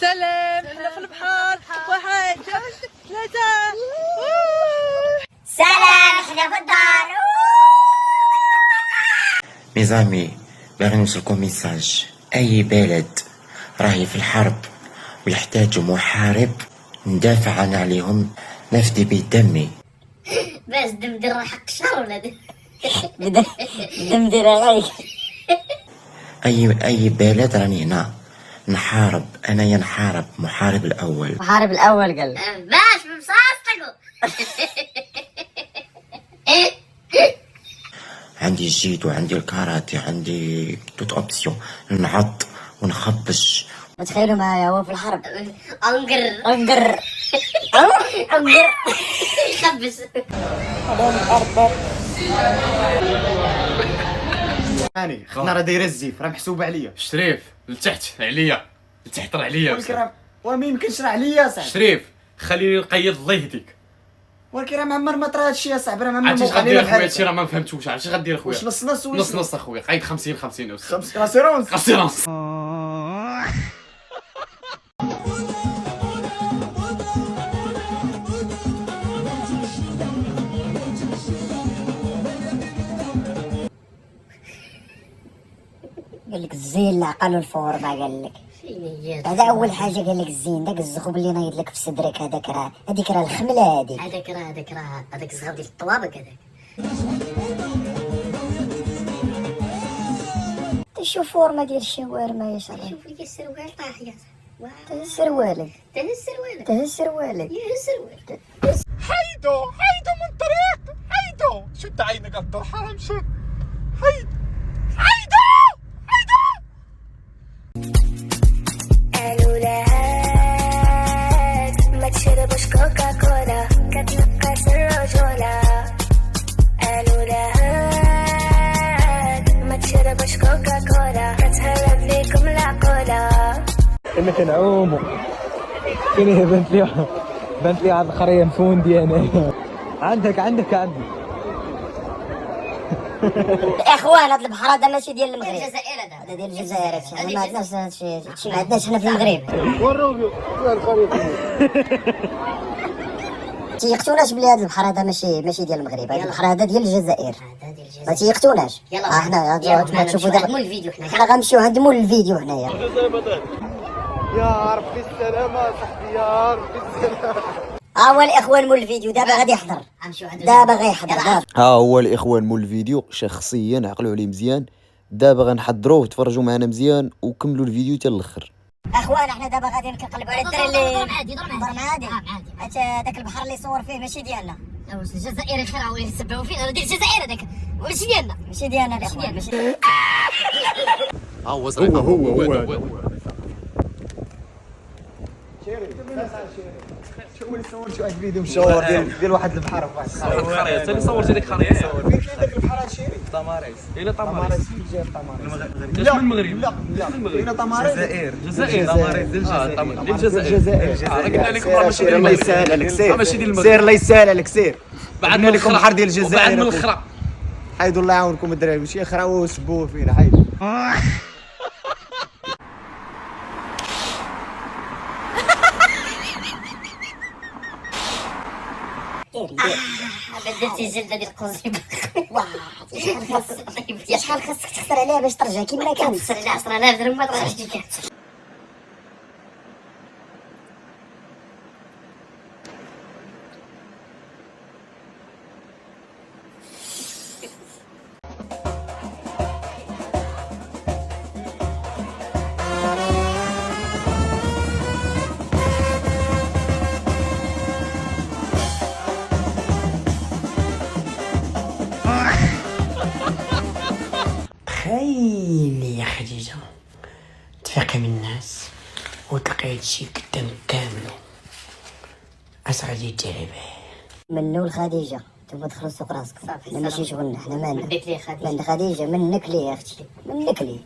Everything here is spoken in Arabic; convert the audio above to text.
سلام احنا في البحر. واحد جوج ثلاثة. سلام احنا في الدار. ميزامي باغي نوصلكم ميساج. اي بلد راهي في الحرب ويحتاجوا محارب ندافع عن عليهم نفدي بدمي. باش دمدر حق الشهر ولا دمدر عليك. اي بلد راني هنا نحارب، انايا نحارب محارب الاول. محارب الاول قال باش بمصاصتكو. عندي الجيد وعندي الكاراتي، عندي توت اوبسيون، نعض ونخبش. وتخيلوا معايا هو في الحرب انقر انقر انقر يخبز. هاني خدنا راه دايره الزيف راه محسوبه عليا. شريف لتحت عليا، لتحت راه عليا. ولكن وما يمكنش راه عليا صاحبي. شريف خليني نقيد الله يهديك. ولكن راه معمر ما طرا هادشي يا صاحبي، راه معمر عرفتي اش موقع غدير لينا اخويا؟ بحال هادشي راه ما فهمتوش. عرفتي اش غدير اخويا؟ واش نص نص نص اخويا، قايد 50 50 خمس راسيرونس. اسيرونس. قال لك الزين العقل والفورمه. قال لك فين هذا اول حاجه. قال لك الزين داك الزخوب اللي نايض لك في صدرك هذاك راه هذيك راه الخمله هذيك. هذاك الصغار ديال الطوابق هذاك. تشوف فورمه ديال الشاورما يا شرف. شوف لي السروال طاح يا تهز سروالك تهز سروالك تهز سروالك. يهز سروالك. حيدو من الطريق، حيدو شد عينك عبد الحرام، شد حيدو. قالوا لها ما تشربش كوكا كولا كتنقص الرجولة. قالوا لها ما تشربش كوكا كولا كتهرب ليكم العقولة. كنا كنعومو كاين هي بانت لي عاد الخريه مفون ديالنا. عندك اخوان هاد البحر هذا ماشي ديال المغرب، الجزائر هذا ديال الجزائر. هادشي ما عندناش هادشي ما عندناش حنا في المغرب. تيقتوناش بلي هاد البحر هذا ماشي ديال المغرب. هاد البحر هذا ديال الجزائر. ما تيقتوناش. حنا ما تشوفوا دابا مول الفيديو حنا غنمشيو عند مول الفيديو هنايا. يا ربي السلامه صاحبي، يا ربي السلامه. ها هو الاخوان مول الفيديو دابا غادي يحضر. دابا غيحضر دابا. ها هو الاخوان مول الفيديو. شخصيا عقلوا عليه مزيان. دابا غنحضروه وتفرجوا معنا مزيان وكملوا الفيديو حتى الاخر. اخوان احنا دابا غادي نقلبوا على الدراري اللي عادي ضرب عادي. حيت داك البحر اللي صور فيه ماشي ديالنا. واش الجزائر خير اللي يسبحوا فيه؟ راه ديال الجزائر هذاك ماشي ديالنا. ماشي ديالنا الاخوان ماشي. هو صورت واحد الفيديو مشهور ديال واحد البحر في واحد الخريه. انت اللي صورتي ديك الخريه؟ فين داك البحر شيري؟ طماريس. الى طماريس. فين جاي طماريس؟ لا من المغرب. لا فين طماريس؟ الجزائر. طماريس ديال الجزائر. راه قلنا لكم راه ماشي سير ديال الله المغرب. يسهل عليك، سير ماشي ديال المغرب. سير الله يسهل عليك، سير. بعد قلنا لكم بحر ديال بعد الجزائر. من الاخرى. حيدوا الله يعاونكم الدراري، ماشي يخراوه وسبوه فينا. حيدوا. بدلتي الجلده ديال القنصيبه. شحال خاصك تخسر عليها باش ترجع كيما كانت؟ خسر على 10000 درهم ما ترجعش كي كانت. خايني يا خديجة، تفيقي من الناس وتلقى هادشي قدامك كاملو. اش غادي ديري بيه؟ منو لخديجه تبغى تدخلوا سوق راسك. حنا ماشي شغلنا، حنا مالنا. بديت ليه خديجه. خديجه منك ليه يا اختي، منك ليه.